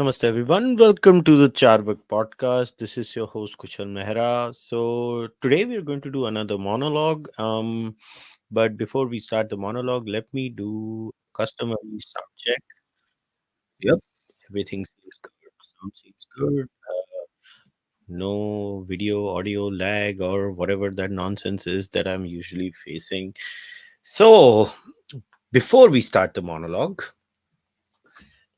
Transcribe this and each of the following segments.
Namaste everyone. Welcome to the Cārvāka podcast. This is your host Kushalmehra. So today we are going to do another monologue. But before we start the monologue, let me do customary sound check. Yep, everything seems good. Sound seems good. No video, audio lag, or whatever that nonsense is that I'm usually facing. So before we start the monologue,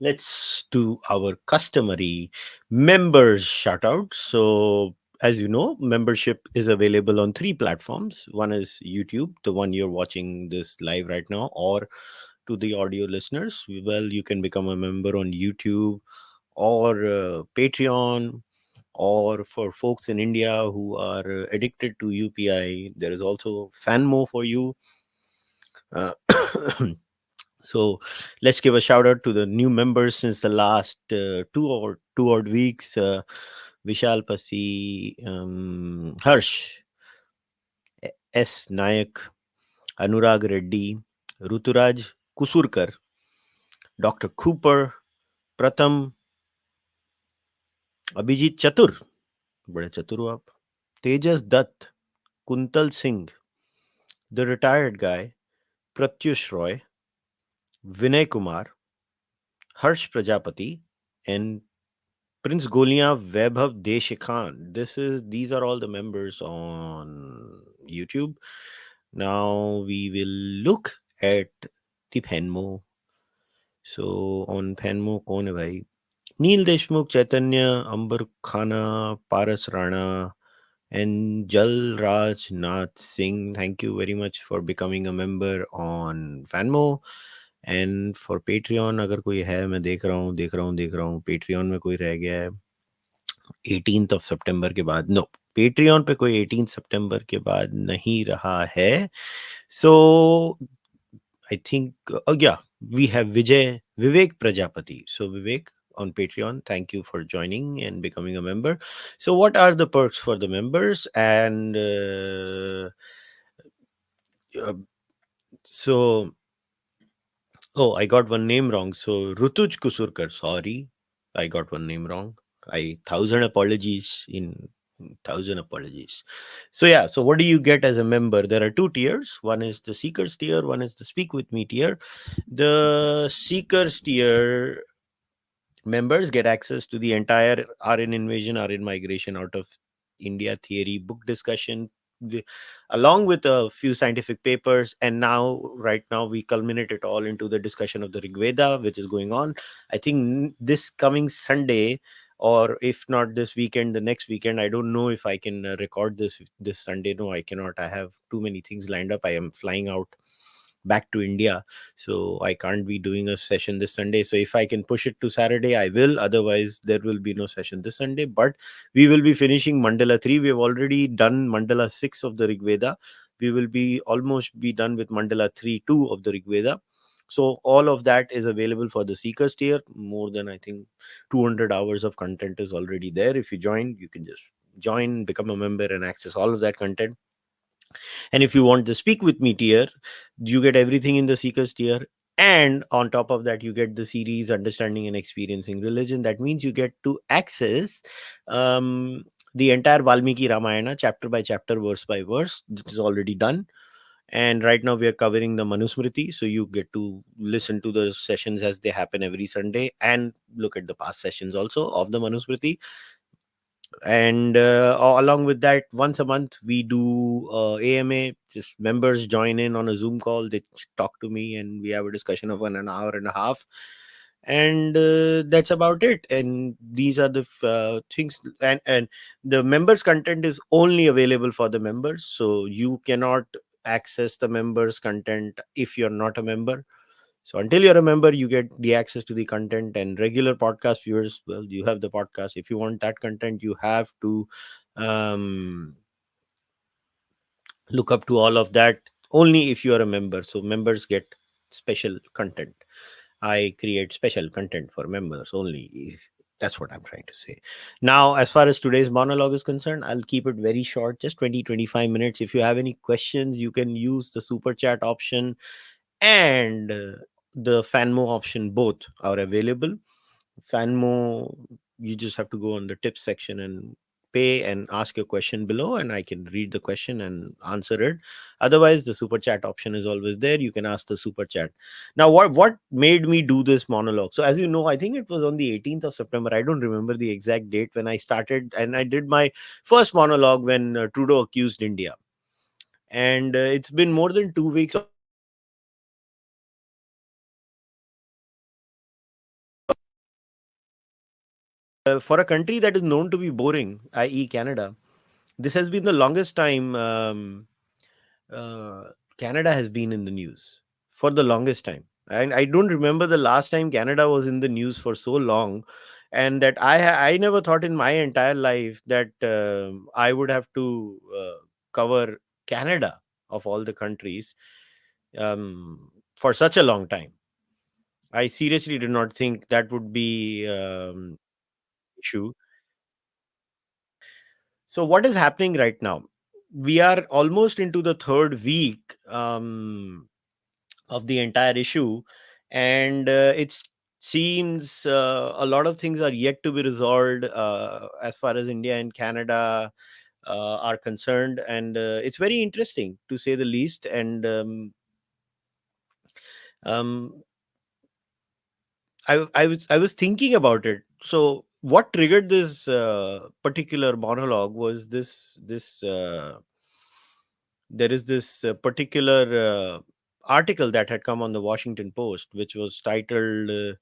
let's do our customary members shout out. So as you know, membership is available on three platforms. One is YouTube, the one you're watching this live right now, or to the audio listeners, well, you can become a member on YouTube or Patreon, or for folks in India who are addicted to UPI, there is also Fanmo for you. uh, So let's give a shout out to the new members since the last two odd weeks. Vishal Pasi, Harsh, S. Nayak, Anurag Reddy, Ruturaj Kusurkar, Dr. Cooper, Pratham, Abhijit Chatur, बड़े चतुर हो आप, Tejas Dutt, Kuntal Singh, the retired guy, Pratyush Roy, Vinay Kumar, Harsh Prajapati, and Prince Golia Vaibhav Deshikhan. These are all the members on YouTube. Now we will look at the Penmo. So on Penmo, कौन है भाई? Neil Deshmukh, Chaitanya, Amber Khana, Paras Rana, and Jal Raj Nath Singh. Thank you very much for becoming a member on Fanmo. And for Patreon अगर कोई है, मैं देख रहा हूँ पेट्रियन में कोई रह गया है 18th ऑफ सितंबर के बाद. नो, पेट्रियन पे कोई 18 सितंबर के बाद नहीं रहा है. So I think ya we have Vivek Prajapati. So Vivek on Patreon, thank you for joining and becoming a member. So what are the perks for the members? And uh, so Oh, I got one name wrong. So Rutuj Kusurkar, sorry, I got one name wrong. I thousand apologies in thousand apologies. So yeah, so what do you get as a member? There are two tiers. One is the Seekers tier, one is the Speak with Me tier. The Seekers tier members get access to the entire RN invasion, RN migration out of India theory book discussion, the, along with a few scientific papers. And now, right now, we culminate it all into the discussion of the Rig Veda, which is going on. I think this coming Sunday, or if not this weekend, the next weekend. I don't know if I can record this Sunday. No, I cannot. I have too many things lined up. I am flying out back to India, so I can't be doing a session this Sunday. So if I can push it to Saturday, I will. Otherwise, there will be no session this Sunday. But we will be finishing Mandala 3. We have already done Mandala 6 of the Rig Veda. We will be almost be done with Mandala 3 2 of the Rig Veda. So all of that is available for the Seekers tier. More than, I think, 200 hours of content is already there. If you join, you can just join, become a member, and access all of that content. And if you want the Speak with Me tier, you get everything in the Seekers tier. And on top of that, you get the series Understanding and Experiencing Religion. That means you get to access the entire Valmiki Ramayana, chapter by chapter, verse by verse. This is already done. And right now we are covering the Manusmriti. So you get to listen to the sessions as they happen every Sunday and look at the past sessions also of the Manusmriti. And along with that, once a month we do AMA. Just members join in on a Zoom call, they talk to me, and we have a discussion of an hour and a half. And that's about it. And these are the things. And the members content is only available for the members, so you cannot access the members content if you're not a member. So until you're a member, you get the access to the content. And regular podcast viewers, well, you have the podcast. If you want that content, you have to um, look up to all of that only if you are a member. So members get special content. I create special content for members only. That's what I'm trying to say. Now, as far as today's monologue is concerned, I'll keep it very short, just 20-25 minutes. If you have any questions, you can use the super chat option and the Fanmo option. Both are available. Fanmo, you just have to go on the tips section and pay and ask your question below, and I can read the question and answer it. Otherwise, the super chat option is always there. You can ask the super chat. Now, what made me do this monologue? So, as you know, I think it was on the 18th of September. I don't remember the exact date when I started, and I did my first monologue when Trudeau accused India. And it's been more than 2 weeks, almost 3 weeks since I did this monologue. For a country that is known to be boring, i.e., Canada, this has been the longest time uh, Canada has been in the news for the longest time. And I don't remember the last time Canada was in the news for so long. And that I never thought in my entire life that I would have to cover Canada of all the countries for such a long time. I seriously did not think that would be issue. So what is happening right now? We are almost into the third week of the entire issue, and it seems a lot of things are yet to be resolved as far as India and Canada are concerned, and it's very interesting to say the least. And um, I was thinking about it. So what triggered this particular monologue was this. There is this particular article that had come on the Washington Post, which was titled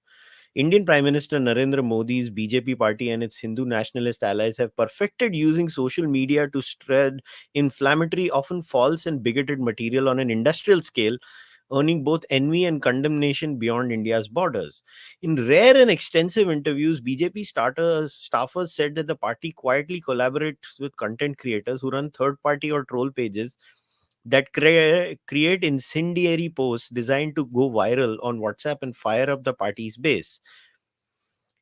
Indian Prime Minister Narendra Modi's BJP party and its Hindu nationalist allies have perfected using social media to spread inflammatory, often false and bigoted material on an industrial scale, earning both envy and condemnation beyond India's borders. In rare and extensive interviews, BJP staffers said that the party quietly collaborates with content creators who run third party or troll pages that create incendiary posts designed to go viral on WhatsApp and fire up the party's base.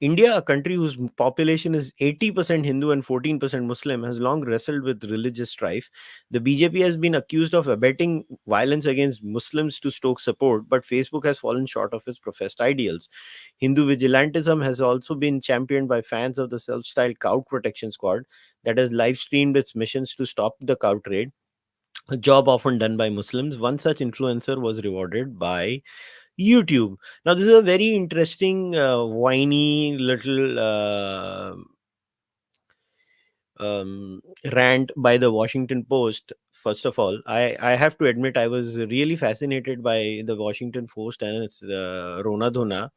India, a country whose population is 80% Hindu and 14% Muslim, has long wrestled with religious strife. The BJP has been accused of abetting violence against Muslims to stoke support, but Facebook has fallen short of its professed ideals. Hindu vigilantism has also been championed by fans of the self styled Cow Protection Squad that has live streamed its missions to stop the cow trade, a job often done by Muslims. One such influencer was rewarded by YouTube. Now, this is a very interesting, whiny little rant by the Washington Post. First of all, I have to admit I was really fascinated by the Washington Post and its Rona Dhona.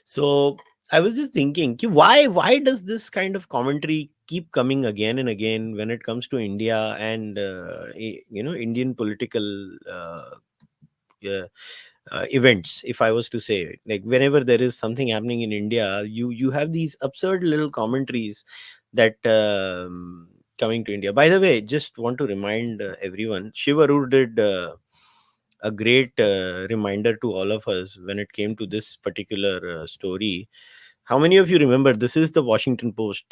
So I was just thinking, why does this kind of commentary keep coming again and again when it comes to India and Indian political uh, events? If I was to say, like, whenever there is something happening in India, you have these absurd little commentaries that coming to India. By the way, just want to remind everyone, Shiv Arur did a great reminder to all of us when it came to this particular story. How many of you remember this is the Washington Post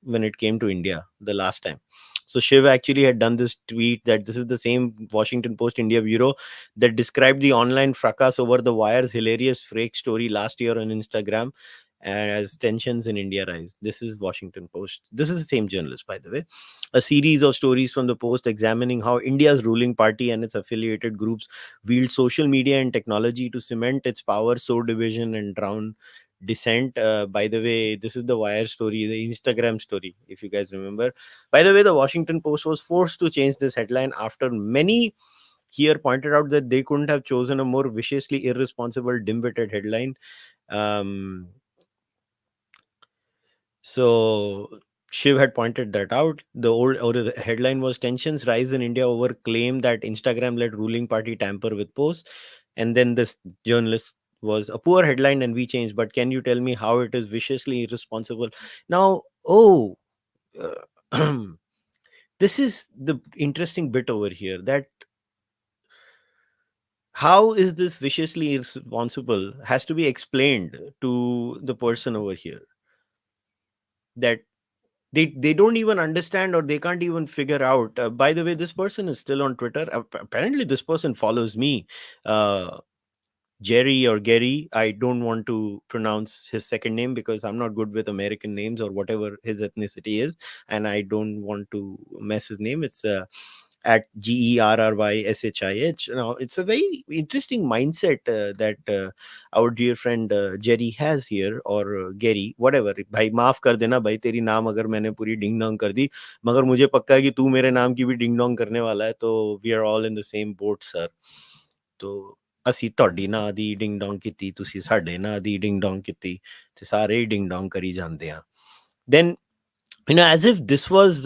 when it came to India the last time? So Shiv actually had done this tweet that this is the same Washington Post India bureau that described the online fracas over the wire's hilarious fake story last year on Instagram as tensions in India rise. This is Washington Post. This is the same journalist, by the way. A series of stories from the Post examining how India's ruling party and its affiliated groups wield social media and technology to cement its power, sow division, and drown dissent. By the way, this is the Wire story, the Instagram story, if you guys remember. By the way, the Washington Post was forced to change this headline after many here pointed out that they couldn't have chosen a more viciously irresponsible, dim-witted headline. Um, so Shiv had pointed that out. The old or the headline was tensions rise in India over claim that Instagram led ruling party tamper with posts. And then this journalist was a poor headline and we changed. But can you tell me how it is viciously irresponsible? Now, uh, this is the interesting bit over here, that how is this viciously irresponsible has to be explained to the person over here, that they don't even understand or they can't even figure out. By the way, this person is still on Twitter. Apparently this person follows me. uh, Jerry or Gary. I don't want to pronounce his second name because I'm not good with American names or whatever his ethnicity is, and I don't want to mess his name. It's at GERRYSHIH. Now, it's a very interesting mindset that our dear friend Jerry has here, or Gary, whatever. भाई माफ कर देना भाई, तेरी नाम अगर मैंने पूरी डिंग डोंग कर दी, मगर मुझे पक्का है कि तू मेरे नाम की भी डिंग डोंग करने वाला है, तो we are all in the same boat sir. तो ਅਸੀਂ ਤੁਹਾਡੀ ਨਾਂ ਦੀ ਡਿੰਗ ਡੋਂਗ ਕੀਤੀ, ਤੁਸੀਂ ਸਾਡੇ ਨਾਂ ਦੀ ਡਿੰਗ ਡੋਂਗ ਕੀਤੀ, ਤੇ ਸਾਰੇ ਹੀ ਡਿੰਗ ਡੋਂਗ ਕਰੀ ਜਾਂਦੇ ਆ. Then, as if this was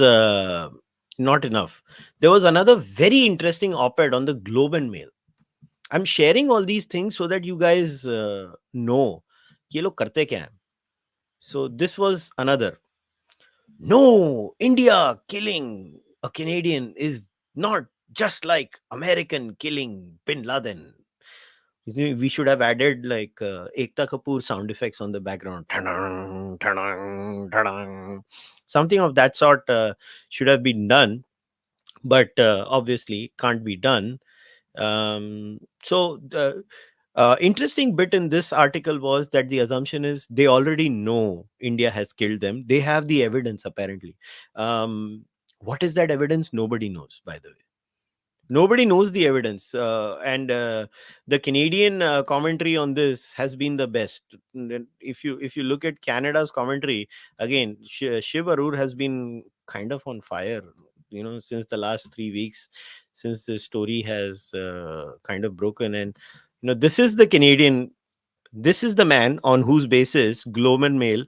not enough, there was another very interesting op-ed on the Globe and Mail. I'm sharing all these things so that you guys know कि ये लोग करते क्या हैं. So this was another. No, India killing a Canadian is not just like American killing Bin Laden. We should have added like Ekta Kapoor sound effects on the background. Ta-dang, ta-dang, ta-dang. Something of that sort should have been done, but obviously can't be done. So the interesting bit in this article was that the assumption is they already know India has killed them. They have the evidence apparently. What is that evidence? Nobody knows, by the way. Nobody knows the evidence, and the Canadian commentary on this has been the best. If you look at Canada's commentary, again, Shiv Arur has been kind of on fire, since the last 3 weeks, since the story has kind of broken. And this is the Canadian, this is the man on whose basis Globe and Mail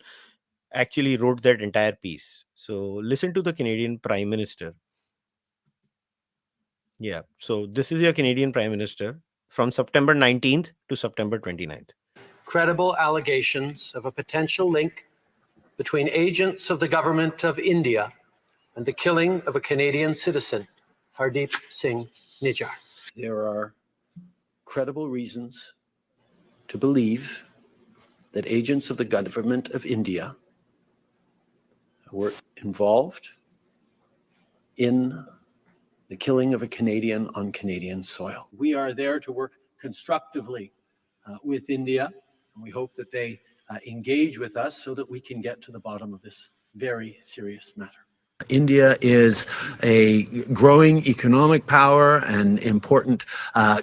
actually wrote that entire piece. So listen to the Canadian Prime Minister. Yeah. So this is your Canadian Prime Minister from September 19th to September 29th. Credible allegations of a potential link between agents of the government of India and the killing of a Canadian citizen, Hardeep Singh Nijjar. There are credible reasons to believe that agents of the government of India were involved in the killing of a Canadian on Canadian soil. We are there to work constructively with India, and we hope that they engage with us so that we can get to the bottom of this very serious matter. India is a growing economic power, an important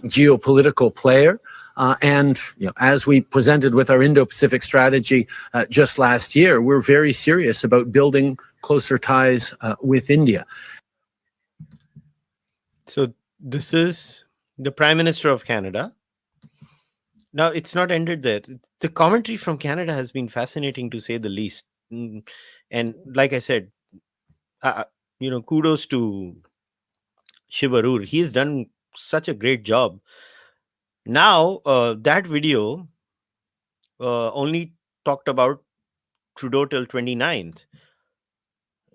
geopolitical player. And as we presented with our Indo-Pacific strategy just last year, we're very serious about building closer ties with India. So this is the Prime Minister of Canada. Now, it's not ended there. The commentary from Canada has been fascinating, to say the least. And like I said, kudos to Shiv Arur. He's done such a great job. Now, that video only talked about Trudeau till 29th.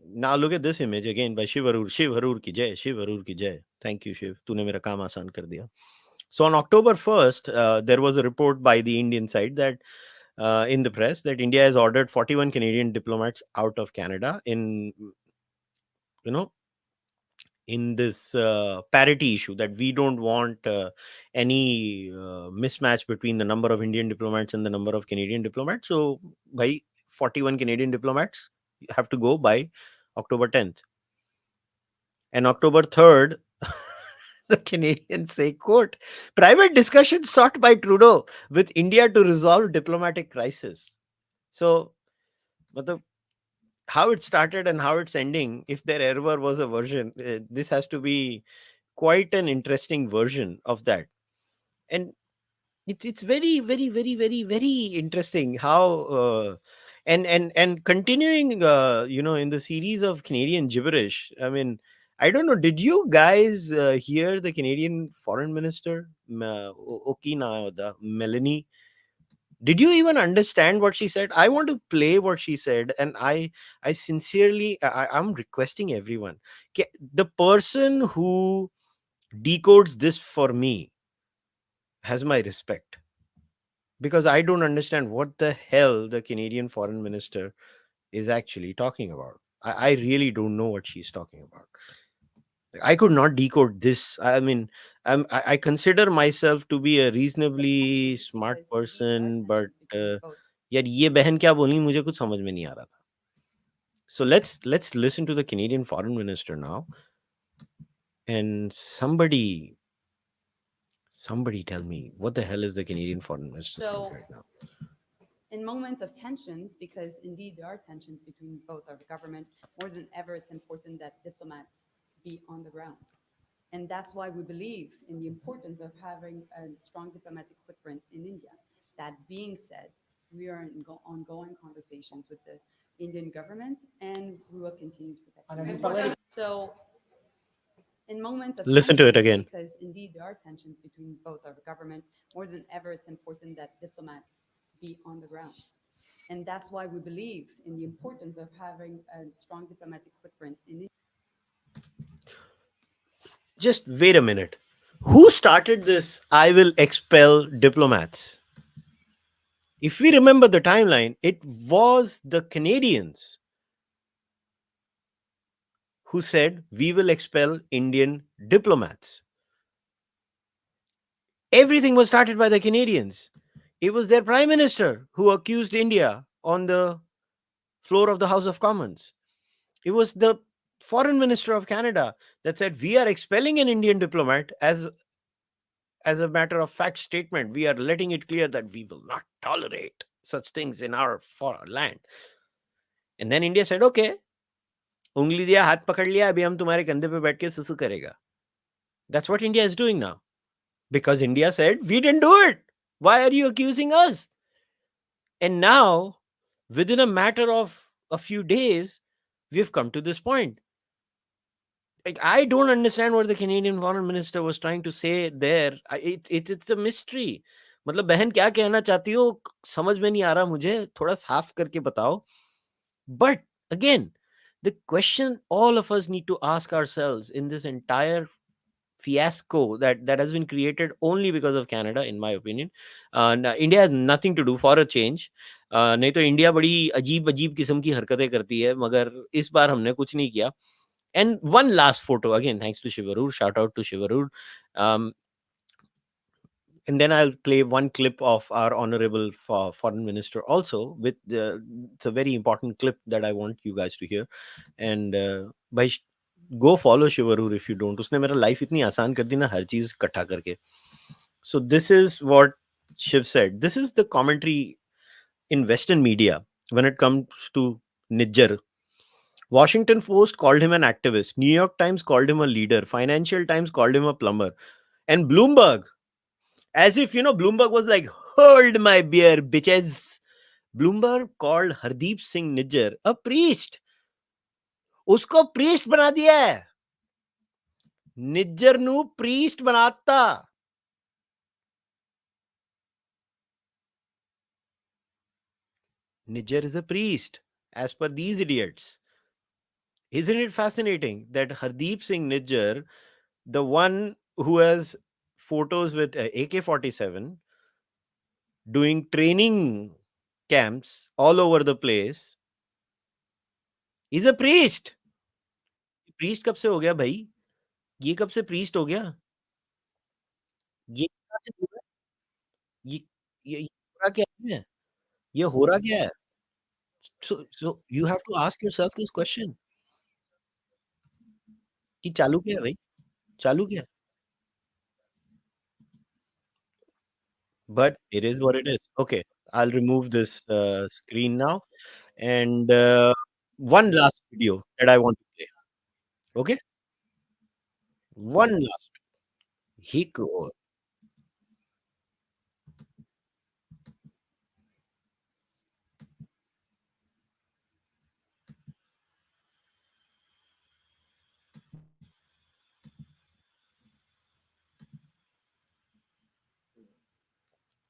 Now look at this image again by Shiv Arur. Shiv Arur ki jai, Shiv Arur ki jai. Thank you, Shiv. तूने मेरा काम आसान कर दिया. So on October 1st, there was a report by the Indian side that in the press that India has ordered 41 Canadian diplomats out of Canada in this parity issue, that we don't want any mismatch between the number of Indian diplomats and the number of Canadian diplomats. So by 41 Canadian diplomats have to go by October 10th. And October 3rd, the Canadians say, quote, private discussion sought by Trudeau with India to resolve diplomatic crisis. So, how it started and how it's ending, if there ever was a version, this has to be quite an interesting version of that. And it's very, very, very, very, very interesting how and continuing in the series of Canadian gibberish. I mean, I don't know, did you guys hear the Canadian foreign minister Okina, Melanie? Did you even understand what she said? I want to play what she said, and I sincerely, I'm requesting everyone, the person who decodes this for me has my respect, because I don't understand what the hell the Canadian foreign minister is actually talking about. I really don't know what she's talking about. I could not decode this. I mean, I consider myself to be a reasonably smart person, but यार ये बहन क्या बोली मुझे कुछ समझ में नहीं आ रहा था. So let's listen to the Canadian Foreign Minister now, and somebody tell me what the hell is the Canadian Foreign Minister saying right now. In moments of tensions, because indeed there are tensions between both our government, more than ever, it's important that diplomats be on the ground. And that's why we believe in the importance of having a strong diplomatic footprint in India. That being said, we are in ongoing conversations with the Indian government, and we will continue to protect them. So, in moments of Listen to it again. because indeed there are tensions between both our government, more than ever, it's important that diplomats be on the ground. And that's why we believe in the importance of having a strong diplomatic footprint in India. Just wait a minute. Who started this? I will expel diplomats. If we remember the timeline, it was the Canadians who said, we will expel Indian diplomats. Everything was started by the Canadians. It was their prime minister who accused India on the floor of the House of Commons. It was the foreign minister of Canada that said, we are expelling an Indian diplomat as a matter of fact statement. We are letting it clear that we will not tolerate such things in our land. And then India said, okay, उंगली दिया हाथ पकड़ लिया अभी हम तुम्हारे कंधे पे बैठ के सुसु करेगा. That's what India is doing now, because India said we didn't do it. Why are you accusing us? And now, within a matter of a few days, we've come to this point. Like, I don't understand what the Canadian foreign minister was trying to say there. It's a mystery. मतलब बहन क्या कहना चाहती हो समझ में नहीं आ रहा मुझे, थोड़ा साफ करके बताओ. But again, the question all of us need to ask ourselves in this entire fiasco that has been created only because of Canada, in my opinion. India has nothing to do for a change. नहीं तो India बड़ी अजीब अजीब किस्म की हरकतें करती है, मगर इस बार हमने कुछ नहीं किया. And one last photo, again, thanks to Shivarur, shout out to Shivarur. And then I'll play one clip of our honorable foreign minister also. With it's a very important clip that I want you guys to hear. And by go follow Shivarur if you don't. उसने मेरा life इतनी आसान कर दी ना हर चीज इकट्ठा करके. So this is what Shiv said. This is the commentary in Western media when it comes to Nijjar. Washington Post called him an activist. New York Times called him a leader. Financial Times called him a plumber. And Bloomberg, as if, Bloomberg was like, hold my beer, bitches. Bloomberg called Hardeep Singh Nijjar a priest. उसको priest बना दिया है. निज्जर नु priest बनाता. Nijjar is a priest, as per these idiots. Isn't it fascinating that Hardeep Singh Nijjar, the one who has photos with AK-47, doing training camps all over the place, is a priest. Priest कब से हो गया भाई? ये कब से priest हो गया? ये कहाँ से हो रहा है? ये हो रहा क्या है? ये हो रहा क्या है? So you have to ask yourself this question. कि चालू क्या है भाई? चालू क्या है? But it is what it is. Okay, I'll remove this screen now. And one last video that I want to play. Okay? One last. He go.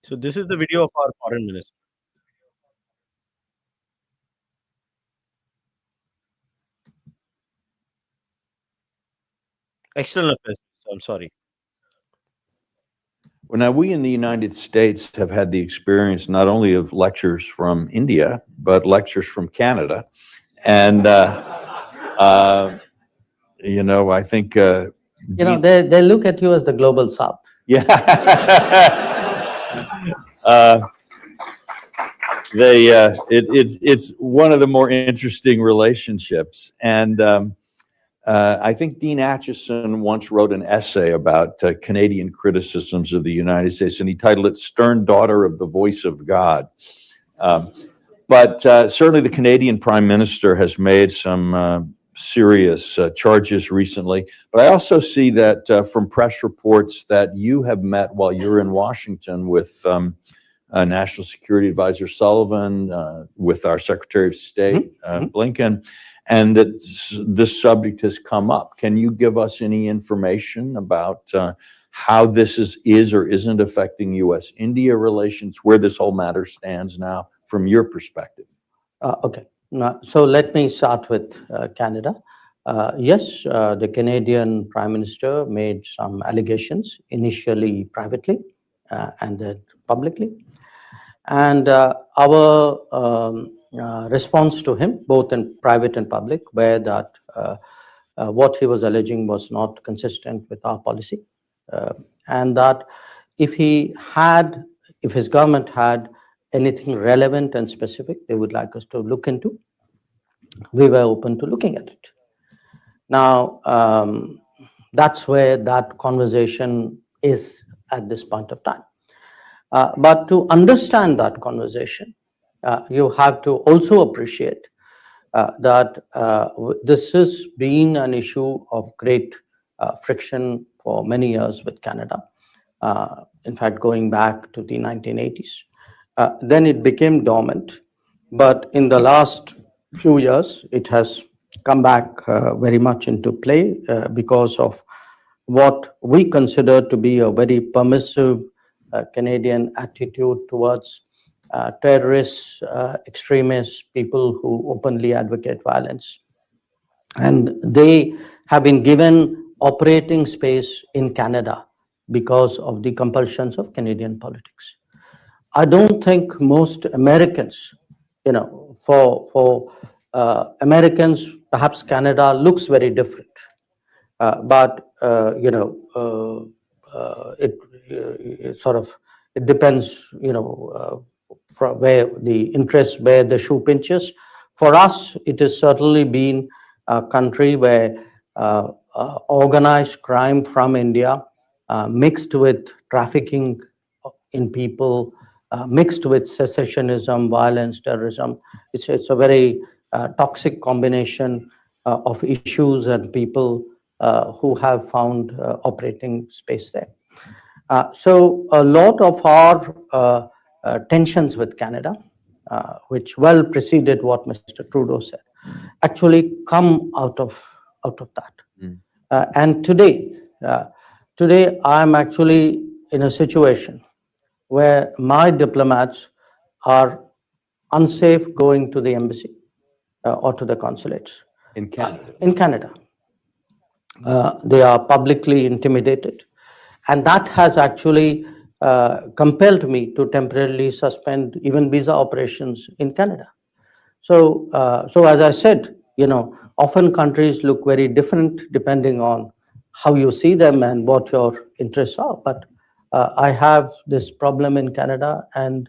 So this is the video of our foreign minister. External affairs. I'm sorry. Well, now we in the United States have had the experience not only of lectures from India, but lectures from Canada. And I think, they look at you as the global South. yeah. uh, it's one of the more interesting relationships. And I think Dean Acheson once wrote an essay about Canadian criticisms of the United States, and he titled it Stern Daughter of the Voice of God. But certainly the Canadian Prime Minister has made some serious charges recently. But I also see that from press reports that you have met while you're in Washington with National Security Advisor Sullivan, with our Secretary of State, Blinken, and that this subject has come up. Can you give us any information about how this is or isn't affecting U.S.-India relations, where this whole matter stands now from your perspective? Okay. So let me start with Canada. Yes, the Canadian Prime Minister made some allegations, initially privately and then publicly. And our response to him, both in private and public, were that what he was alleging was not consistent with our policy, and that if his government had anything relevant and specific they would like us to look into, we were open to looking at it. Now, that's where that conversation is at this point of time. But to understand that conversation, you have to also appreciate that this has been an issue of great friction for many years with Canada. In fact, going back to the 1980s. Then it became dormant. But in the last few years, it has come back very much into play because of what we consider to be a very permissive Canadian attitude towards terrorists, extremists, people who openly advocate violence. And they have been given operating space in Canada because of the compulsions of Canadian politics. I don't think most Americans, for Americans, perhaps Canada looks very different. But it sort of, it depends, from where the interest, where the shoe pinches. For us, it has certainly been a country where organized crime from India mixed with trafficking in people, mixed with secessionism, violence, terrorism. It's a very toxic combination of issues and people who have found operating space there. So a lot of our tensions with Canada, which well preceded what Mr. Trudeau said, actually come out of that. And today I'm actually in a situation where my diplomats are unsafe going to the embassy or to the consulates. In Canada? In Canada. They are publicly intimidated. And that has actually compelled me to temporarily suspend even visa operations in Canada. So as I said, often countries look very different depending on how you see them and what your interests are. But I have this problem in Canada. And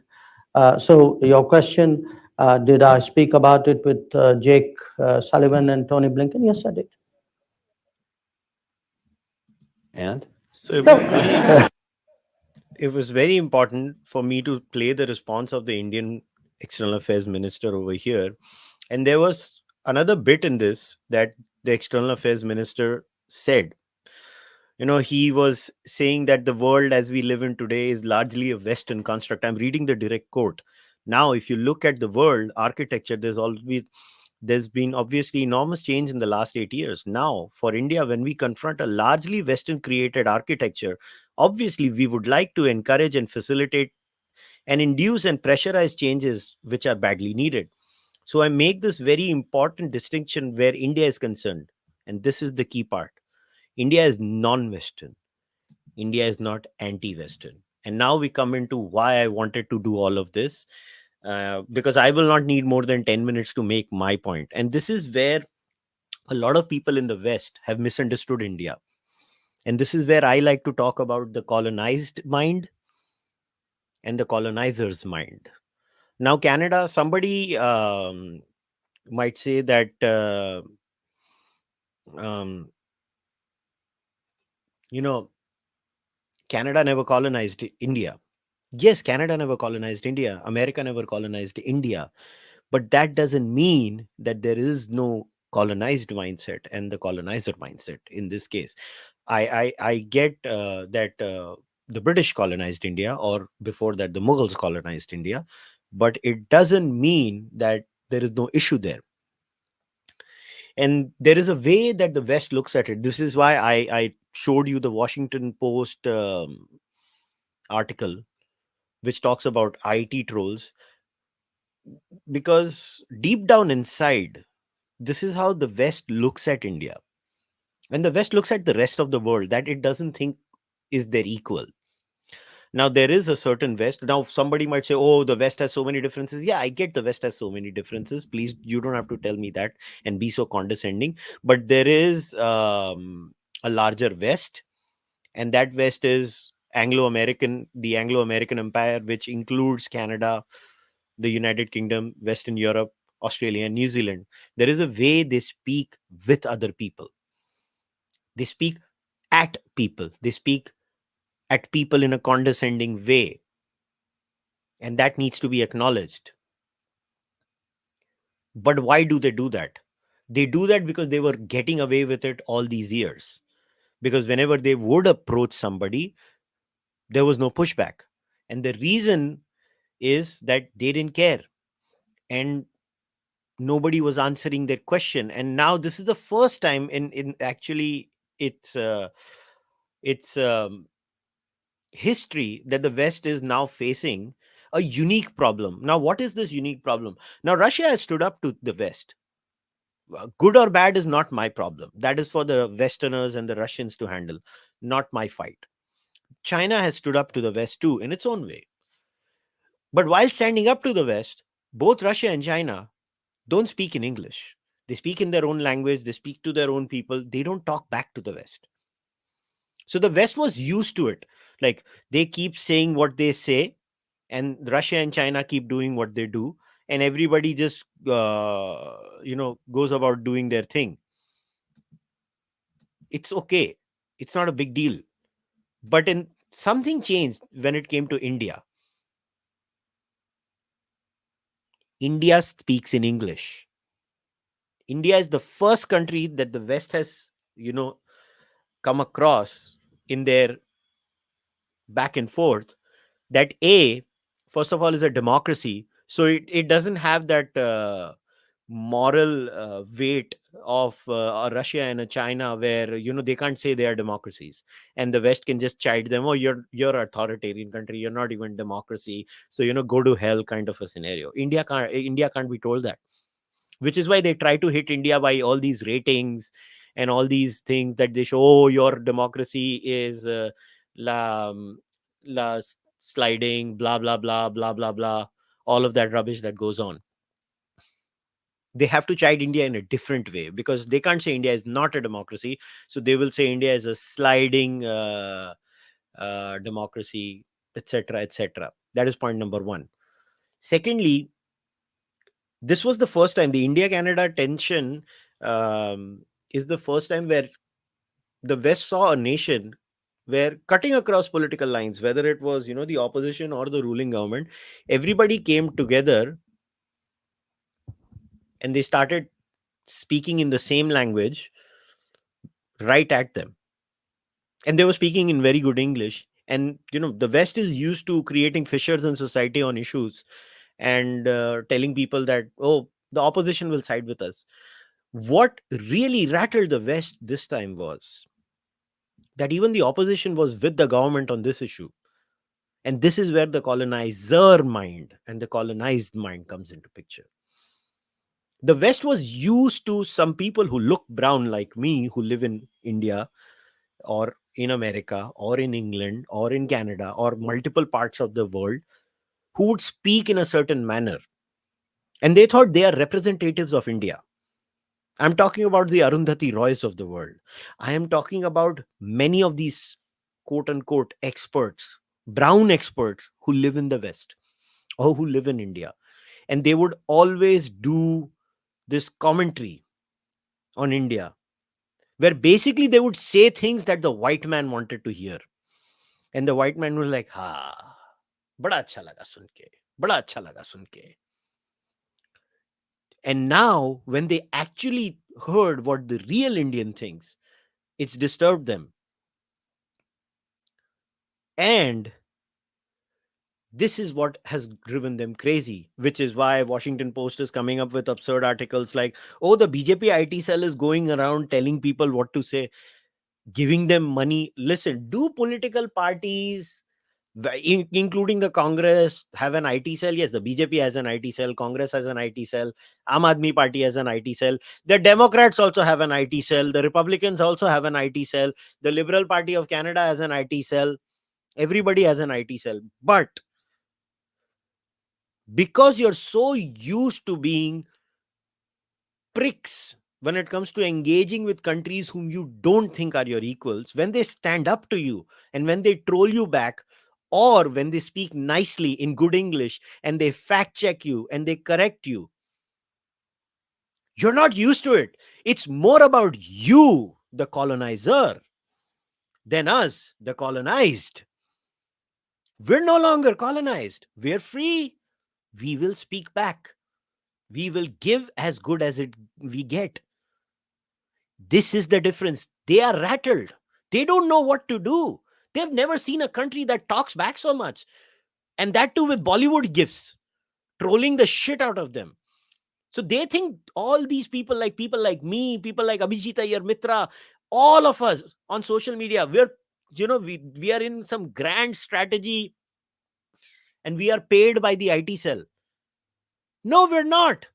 so your question, did I speak about it with Jake Sullivan and Tony Blinken? Yes, I did. And? So it was very important for me to play the response of the Indian External Affairs Minister over here. And there was another bit in this that the External Affairs Minister said. He was saying that the world as we live in today is largely a Western construct. I'm reading the direct quote. Now, if you look at the world architecture, there's been obviously enormous change in the last 8 years. Now, for India, when we confront a largely Western created architecture, obviously we would like to encourage and facilitate and induce and pressurize changes which are badly needed. So I make this very important distinction where India is concerned. And this is the key part. India is non-Western. India is not anti-Western. And now we come into why I wanted to do all of this, because I will not need more than 10 minutes to make my point. And this is where a lot of people in the West have misunderstood India. And this is where I like to talk about the colonized mind and the colonizer's mind. Now, Canada, somebody might say that, um, you know, Canada never colonized India. Yes, Canada never colonized India. America never colonized India. But that doesn't mean that there is no colonized mindset and the colonizer mindset in this case. I get that the British colonized India, or before that, the Mughals colonized India, but it doesn't mean that there is no issue there. And there is a way that the West looks at it. This is why I showed you the Washington Post article, which talks about IT trolls, because deep down inside, this is how the West looks at India. And the West looks at the rest of the world that it doesn't think is their equal. Now, there is a certain West. Now, somebody might say, oh, the West has so many differences. Yeah, I get the West has so many differences. Please, you don't have to tell me that and be so condescending. But there is a larger West, and that West is Anglo-American, the Anglo-American Empire, which includes Canada, the United Kingdom, Western Europe, Australia, and New Zealand. There is a way they speak with other people. They speak at people. They speak at people in a condescending way. And that needs to be acknowledged. But why do they do that? They do that because they were getting away with it all these years. Because whenever they would approach somebody, there was no pushback. And the reason is that they didn't care. And nobody was answering their question. And now this is the first time in actually it's history that the West is now facing a unique problem. Now, what is this unique problem? Now, Russia has stood up to the West. Good or bad is not my problem. That is for the Westerners and the Russians to handle, not my fight. China has stood up to the West too in its own way. But while standing up to the West, both Russia and China don't speak in English. They speak in their own language. They speak to their own people. They don't talk back to the West. So the West was used to it. Like, they keep saying what they say, and Russia and China keep doing what they do, and everybody just goes about doing their thing. It's okay. It's not a big deal. But in something changed when it came to India. India speaks in English. India is the first country that the West has, come across in their back and forth, that first of all, is a democracy. So it doesn't have that moral weight of a Russia and a China, where they can't say they are democracies, and the West can just chide them. Oh, you're authoritarian country. You're not even democracy. So go to hell, kind of a scenario. India can't be told that, which is why they try to hit India by all these ratings and all these things that they show. Oh, your democracy is la, la sliding, blah blah blah blah blah blah, all of that rubbish that goes on. They have to chide India in a different way, because they can't say India is not a democracy. So they will say India is a sliding democracy, etc., etc. That is point number one. Secondly, this was the first time the India-Canada tension is the first time where the West saw a nation where, cutting across political lines, whether it was the opposition or the ruling government, everybody came together and they started speaking in the same language right at them. And they were speaking in very good English. And the West is used to creating fissures in society on issues, and telling people that, oh, the opposition will side with us. What really rattled the West this time was that even the opposition was with the government on this issue. And this is where the colonizer mind and the colonized mind comes into picture. The West was used to some people who look brown like me, who live in India or in America or in England or in Canada or multiple parts of the world, who would speak in a certain manner. And they thought they are representatives of India. I'm talking about the Arundhati Roys of the world. I am talking about many of these quote unquote experts, brown experts who live in the West or who live in India. And they would always do this commentary on India, where basically they would say things that the white man wanted to hear. And the white man was like, ha, bada acha laga sun ke, bada acha laga sun ke. And now, when they actually heard what the real Indian thinks, it's disturbed them. And this is what has driven them crazy, which is why Washington Post is coming up with absurd articles like, oh, the BJP IT cell is going around telling people what to say, giving them money. Listen, do political parties, including the Congress, have an IT cell? Yes, the BJP has an IT cell, Congress has an IT cell, Aam Aadmi Party has an IT cell, the Democrats also have an IT cell, the Republicans also have an IT cell, the Liberal Party of Canada has an IT cell, everybody has an IT cell. But because you're so used to being pricks when it comes to engaging with countries whom you don't think are your equals, when they stand up to you and when they troll you back, or when they speak nicely in good English and they fact check you and they correct you, you're not used to it. It's more about you, the colonizer, than us, the colonized. We're no longer colonized. We're free. We will speak back. We will give as good as we get. This is the difference. They are rattled. They don't know what to do. They've never seen a country that talks back so much. And that too with Bollywood gifts, trolling the shit out of them. So they think all these people like me, people like Abhijit Iyer Mitra, all of us on social media, we are in some grand strategy and we are paid by the IT cell. No, we're not.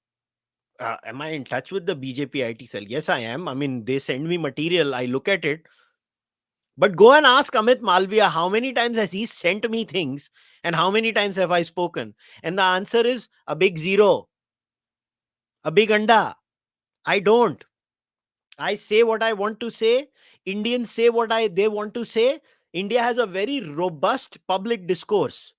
Am I in touch with the BJP IT cell? Yes, I am. I mean, they send me material. I look at it. But go and ask Amit Malviya how many times has he sent me things and how many times have I spoken? And the answer is a big zero, a big anda. I don't. I say what I want to say. Indians say what they want to say. India has a very robust public discourse.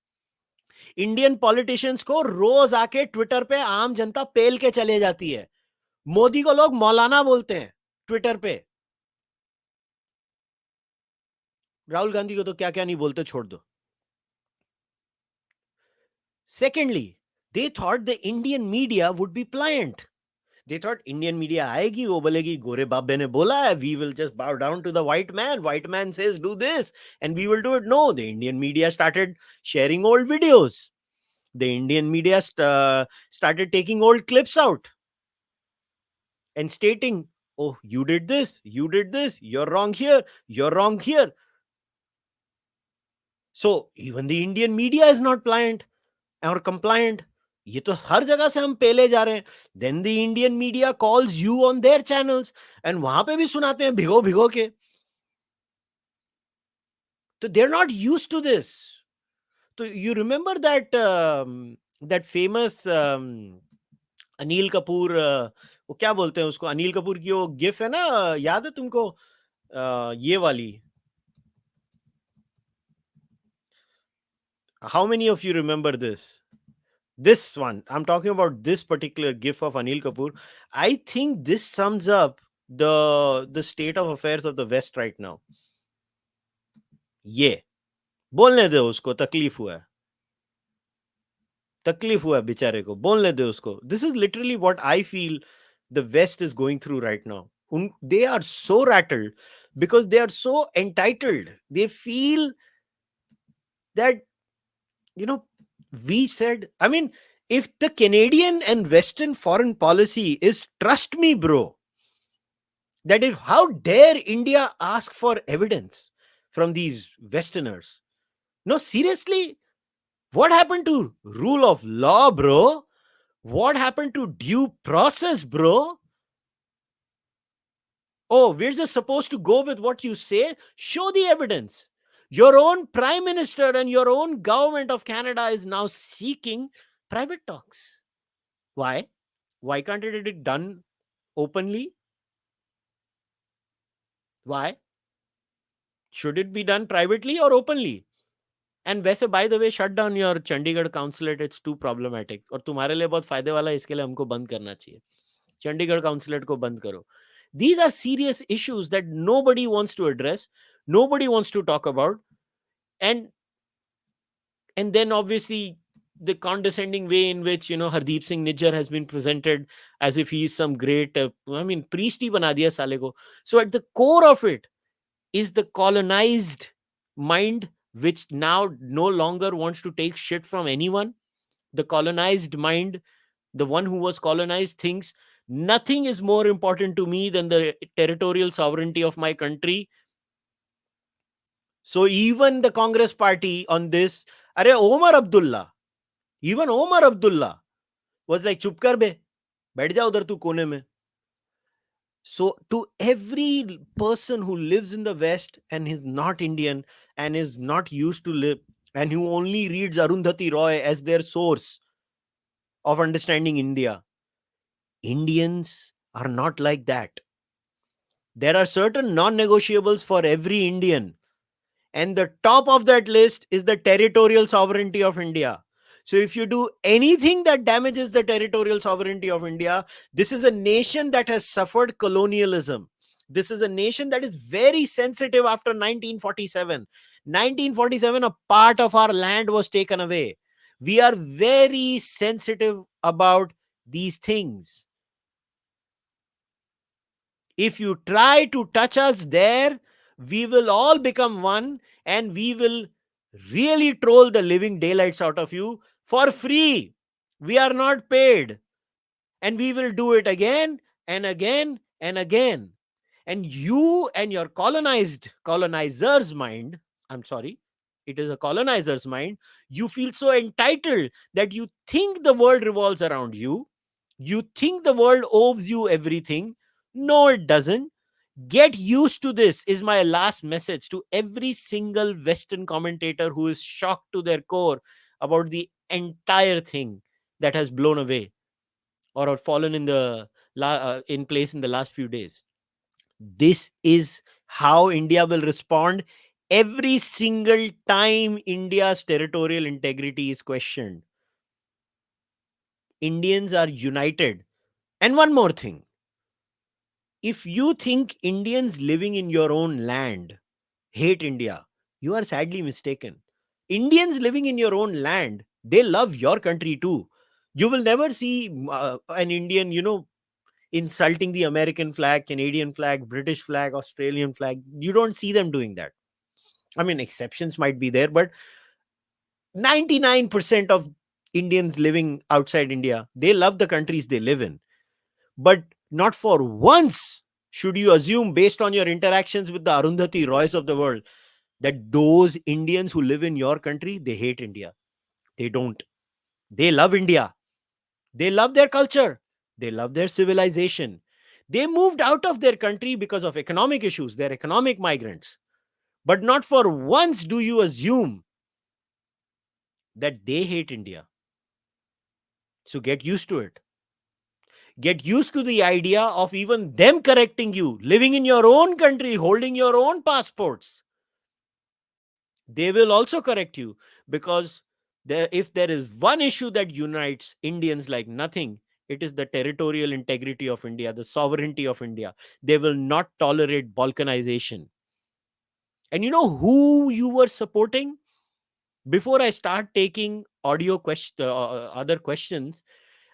Indian politicians को रोज आके Twitter पे आम जनता पेल के चले जाती है. मोदी को लोग मौलाना बोलते हैं ट्विटर पे. राहुल गांधी को तो क्या क्या नहीं बोलते, छोड़ दो. Secondly, they thought the Indian media would be pliant. They thought Indian media आएगी, वो बोलेगी गोरे बाबे ने बोला है, we will just bow down to the white man. White man says do this and we will do it. No, the Indian media started sharing old videos. The Indian media started taking old clips out and stating, oh, you did this, you're wrong here, you're wrong here. So even the Indian media is not pliant or compliant. ये तो हर जगह से हम पेले जा रहे हैं. Then the Indian media calls you on their channels and वहां पे भी सुनाते हैं भिगो भिगो के. So they're not used to this. So you remember that famous Anil Kapoor, वो क्या बोलते हैं उसको, अनिल कपूर की वो गिफ है ना, याद है तुमको? ये वाली. How many of you remember this? This one. I'm talking about this particular gif of Anil Kapoor. I think this sums up the state of affairs of the West right now. ये बोलने दो उसको, तकलीफ हुआ है बेचारे को, बोलने दो उसको. This is literally what I feel the West is going through right now. They are so rattled because they are so entitled. They feel that, we said, I mean, if the Canadian and Western foreign policy is trust me, bro, that if how dare India ask for evidence from these Westerners? No, seriously, what happened to rule of law, bro? What happened to due process, bro? Oh, we're just supposed to go with what you say? Show the evidence. Your own prime minister and your own government of Canada is now seeking private talks. Why? Why can't it be done openly? Why? Should it be done privately or openly? And वैसे by the way, shut down your Chandigarh consulate. It's too problematic. और तुम्हारे लिए बहुत फायदे वाला है, इसके लिए हमको बंद करना चाहिए. Chandigarh consulate को बंद करो. These are serious issues that nobody wants to address, nobody wants to talk about, and then obviously the condescending way in which Hardeep Singh Nijjar has been presented as if he is some great priest ही बना दिया साले को. So at the core of it is the colonized mind, which now no longer wants to take shit from anyone. The colonized mind, the one who was colonized, thinks nothing is more important to me than the territorial sovereignty of my country. So even the Congress party on this, even Omar Abdullah was like, chup kar be, baith ja udhar tu kone mein. So to every person who lives in the West and is not Indian and is not used to live, and who only reads Arundhati Roy as their source of understanding India, Indians are not like that. There are certain non-negotiables for every Indian. And the top of that list is the territorial sovereignty of India. So if you do anything that damages the territorial sovereignty of India, this is a nation that has suffered colonialism. This is a nation that is very sensitive after 1947. 1947, a part of our land was taken away. We are very sensitive about these things. If you try to touch us there, we will all become one and we will really troll the living daylights out of you for free. We are not paid. And we will do it again and again and again. And you and your colonizer's mind, I'm sorry, it is a colonizer's mind, you feel so entitled that you think the world revolves around you. You think the world owes you everything. No, it doesn't. Get used to this, is my last message to every single Western commentator who is shocked to their core about the entire thing that has blown away or fallen in place in the last few days. This is how India will respond every single time India's territorial integrity is questioned. Indians are united. And one more thing. If you think Indians living in your own land hate India, you are sadly mistaken. Indians living in your own land, they love your country too. You will never see an Indian, insulting the American flag, Canadian flag, British flag, Australian flag. You don't see them doing that. I mean, exceptions might be there, but 99% of Indians living outside India, they love the countries they live in. But not for once should you assume, based on your interactions with the Arundhati Roys of the world, that those Indians who live in your country, they hate India. They don't. They love India. They love their culture. They love their civilization. They moved out of their country because of economic issues. They're economic migrants. But not for once do you assume that they hate India. So get used to it. Get used to the idea of even them correcting you, living in your own country, holding your own passports. They will also correct you, because if there is one issue that unites Indians like nothing, it is the territorial integrity of India, the sovereignty of India. They will not tolerate balkanization. And you know who you were supporting? Before I start taking other questions,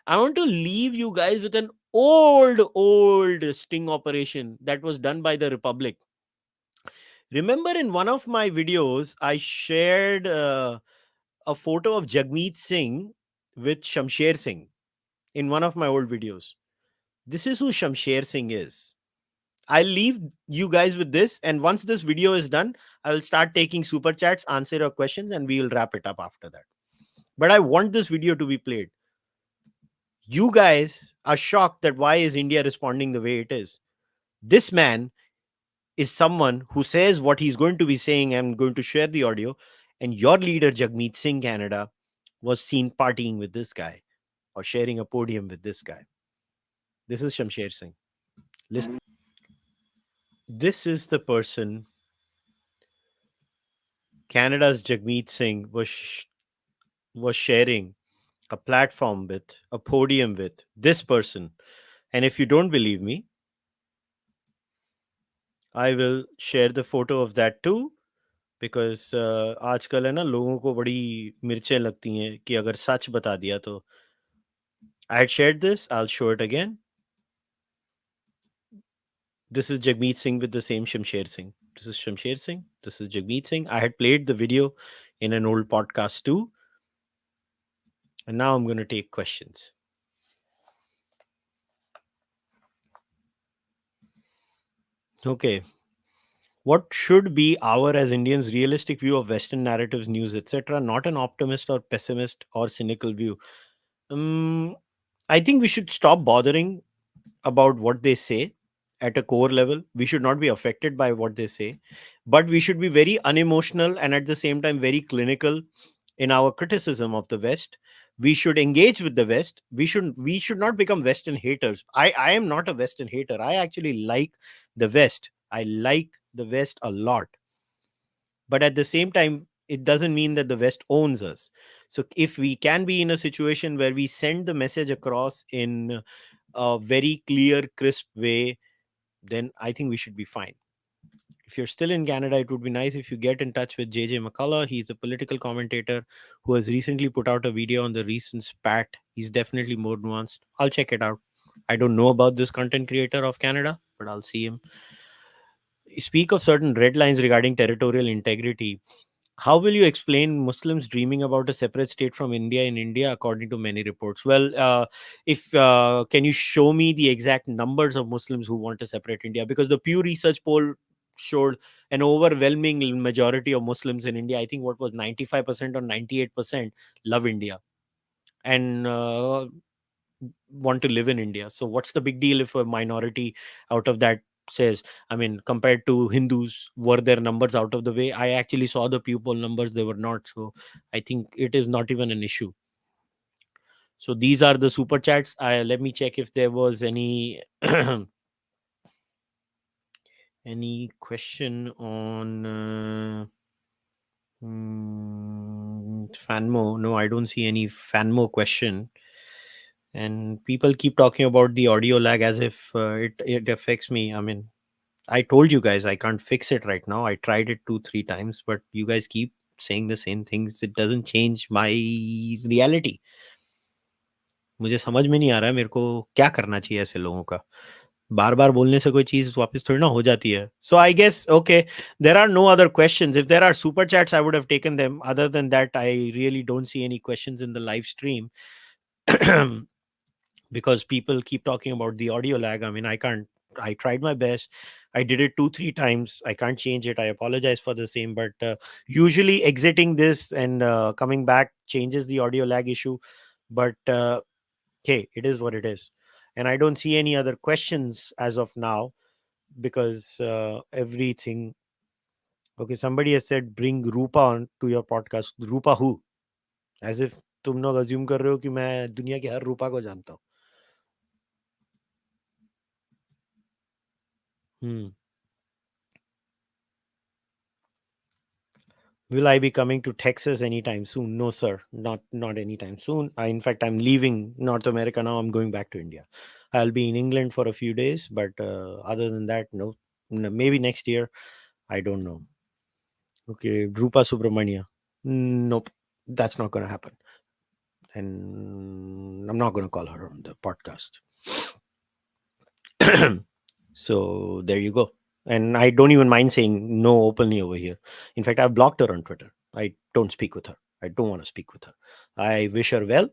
I want to leave you guys with an old sting operation that was done by the Republic. Remember, in one of my videos, I shared a photo of Jagmeet Singh with Shamsher Singh in one of my old videos. This is who Shamsher Singh is. I'll leave you guys with this, and once this video is done, I will start taking super chats, answer your questions, and we will wrap it up after that. But I want this video to be played. You guys are shocked that why is India responding the way it is. This man is someone who says what he's going to be saying. I'm going to share the audio. And your leader, Jagmeet Singh, Canada, was seen partying with this guy or sharing a podium with this guy. This is Shamsher Singh. Listen, this is the person Canada's Jagmeet Singh was sharing a platform with, a podium with this person. And if you don't believe me, I will share the photo of that too. Because आजकल है ना लोगों को बड़ी मिर्चें लगती हैं कि अगर सच बता दिया तो I had shared this I will show it again this is Jagmeet Singh with the same Shamsher Singh this is Shamsher Singh this is Jagmeet Singh I had played the video in an old podcast too and now I'm going to take questions. Okay, what should be our as Indians realistic view of Western narratives, news, etc., not an optimist or pessimist or cynical view? I think we should stop bothering about what they say at a core level. We should not be affected by what they say, but we should be very unemotional and at the same time very clinical in our criticism of the West. We should engage with the West. We should not become Western haters. I am not a Western hater. I actually like the West. I like the West a lot, but at the same time it doesn't mean that the West owns us. So if we can be in a situation where we send the message across in a very clear crisp way, then I think we should be fine. If you're still in Canada, it would be nice if you get in touch with JJ McCullough. He's a political commentator who has recently put out a video on the recent spat. He's definitely more nuanced. I'll check it out. I don't know about this content creator of Canada, but I'll see him. Speak of certain red lines regarding territorial integrity. How will you explain Muslims dreaming about a separate state from India in India, according to many reports? Well, if can you show me the exact numbers of Muslims who want to separate India? Because the Pew Research poll showed an overwhelming majority of Muslims in India. I think what was 95% or 98% love India and want to live in India. So what's the big deal if a minority out of that says, I mean, compared to Hindus, were their numbers out of the way? I actually saw the Pew poll numbers, they were not. So I think it is not even an issue. So these are the super chats. Let me check if there was any any question on Fanmo. No, I don't see any Fanmo question. And people keep talking about the audio lag as if it affects me. I mean, I told you guys I can't fix it right now. I tried it 2-3 times, but you guys keep saying the same things. It doesn't change my reality. मुझे समझ में नहीं आ रहा है मेरे को क्या करना चाहिए ऐसे लोगों का. बार बार बोलने से कोई चीज वापस थोड़ी ना हो जाती है. So I guess okay, there are no other questions. If there are super chats, I would have taken them. Other than that, I really don't see any questions in the live stream. Because people keep talking about the audio lag. I mean, I tried my best. I did it 2-3 times. I can't change it. I apologize for the same, but usually exiting this and coming back changes the audio lag issue. But hey, it is what it is. And I don't see any other questions as of now because everything. Okay, somebody has said bring Rupa on to your podcast. Rupa who? As if तुम लोग assume कर रहे हो कि मैं दुनिया के हर रूपा को जानता हूँ. Will I be coming to Texas anytime soon? No, sir. Not anytime soon. In fact, I'm leaving North America now. I'm going back to India. I'll be in England for a few days, but other than that, no. Maybe next year. I don't know. Okay, Drupa Subramania. Nope, that's not going to happen. And I'm not going to call her on the podcast. So there you go. And I don't even mind saying no openly over here. In fact, I've blocked her on Twitter. I don't speak with her. I don't want to speak with her. I wish her well.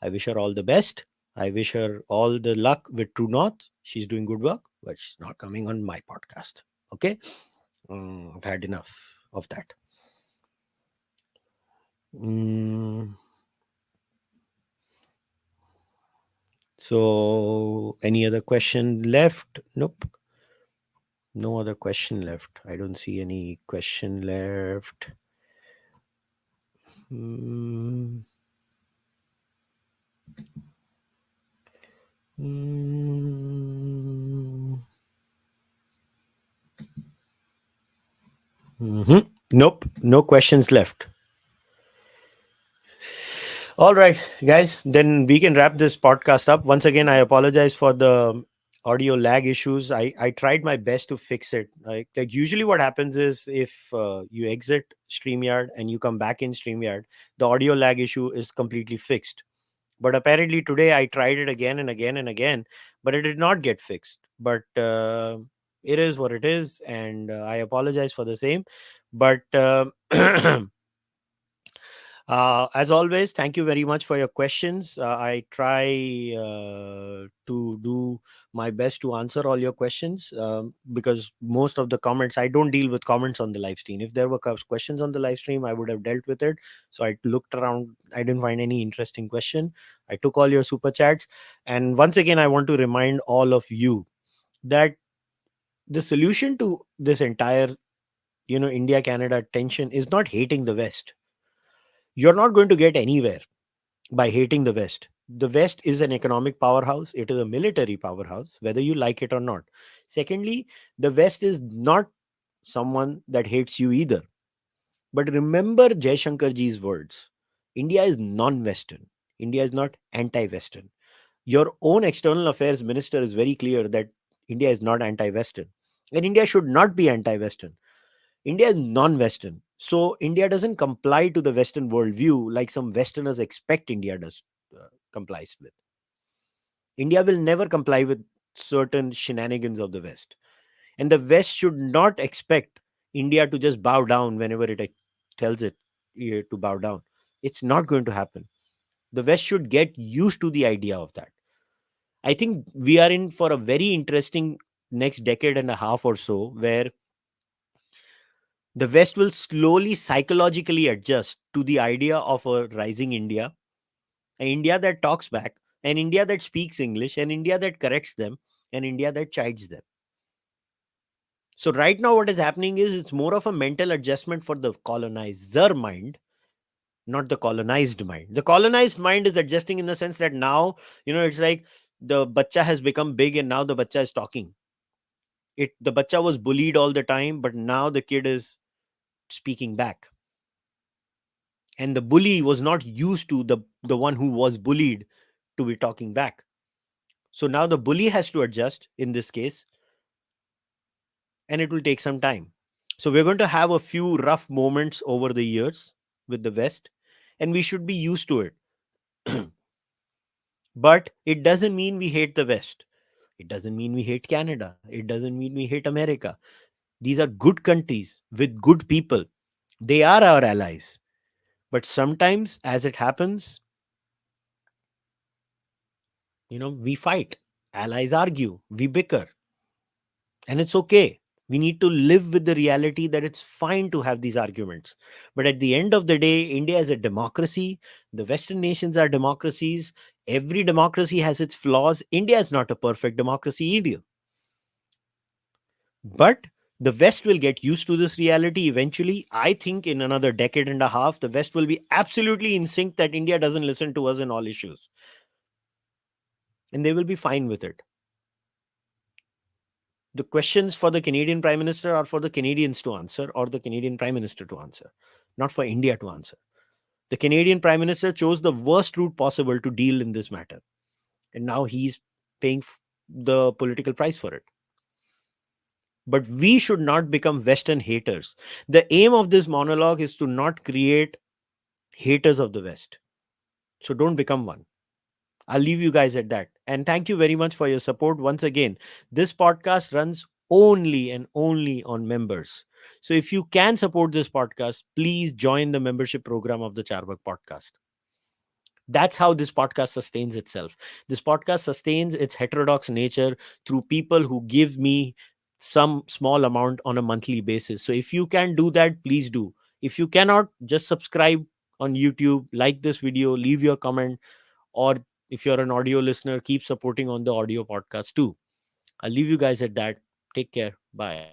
I wish her all the best. I wish her all the luck with True North. She's doing good work, but she's not coming on my podcast. Okay? I've had enough of that. So, any other question left? Nope. No other question left. I don't see any question left. Nope, no questions left. All right, guys, then we can wrap this podcast up. Once again, I apologize for the audio lag issues. I tried my best to fix it. Like usually what happens is if you exit StreamYard and you come back in StreamYard, the audio lag issue is completely fixed. But apparently today I tried it again and again and again, but it did not get fixed. But it is what it is, and I apologize for the same. But as always, thank you very much for your questions. I try to do my best to answer all your questions because most of the comments, I don't deal with comments on the live stream. If there were questions on the live stream, I would have dealt with it. So I looked around, I didn't find any interesting question. I took all your super chats. And once again, I want to remind all of you that the solution to this entire, India Canada tension is not hating the West. You're not going to get anywhere by hating the West. The West is an economic powerhouse, it is a military powerhouse, whether you like it or not. Secondly, the West is not someone that hates you either. But remember Jaishankarji's words: India is non Western, India is not anti Western. Your own external affairs minister is very clear that India is not anti Western, and India should not be anti Western. India is non-Western. So India doesn't comply to the Western worldview like some Westerners expect India does complies with. India will never comply with certain shenanigans of the West. And the West should not expect India to just bow down whenever it tells it to bow down. It's not going to happen. The West should get used to the idea of that. I think we are in for a very interesting next decade and a half or so where the West will slowly psychologically adjust to the idea of a rising India, an India that talks back, an India that speaks English, an India that corrects them, an India that chides them. So, right now, what is happening is it's more of a mental adjustment for the colonizer mind, not the colonized mind. The colonized mind is adjusting in the sense that now, it's like the bacha has become big and now the bacha is talking. The bacha was bullied all the time, but now the kid is speaking back, and the bully was not used to the one who was bullied to be talking back. So now the bully has to adjust in this case, and it will take some time. So we're going to have a few rough moments over the years with the West, and we should be used to it. But it doesn't mean we hate the West. It doesn't mean we hate Canada. It doesn't mean we hate America. These are good countries with good people. They are our allies. But sometimes, as it happens, we fight. Allies argue. We bicker. And it's okay. We need to live with the reality that it's fine to have these arguments. But at the end of the day, India is a democracy. The Western nations are democracies. Every democracy has its flaws. India is not a perfect democracy either. But the West will get used to this reality eventually. I think in another decade and a half, the West will be absolutely in sync that India doesn't listen to us in all issues. And they will be fine with it. The questions for the Canadian Prime Minister are for the Canadians to answer or the Canadian Prime Minister to answer, not for India to answer. The Canadian Prime Minister chose the worst route possible to deal in this matter. And now he's paying the political price for it. But we should not become Western haters. The aim of this monologue is to not create haters of the West. So don't become one. I'll leave you guys at that. And thank you very much for your support. Once again, this podcast runs only and only on members. So if you can support this podcast, please join the membership program of the Cārvāka podcast. That's how this podcast sustains itself. This podcast sustains its heterodox nature through people who give me some small amount on a monthly basis. So if you can do that, please do. If you cannot, just subscribe on YouTube, like this video, leave your comment, or if you're an audio listener, keep supporting on the audio podcast too. I'll leave you guys at that. Take care. Bye.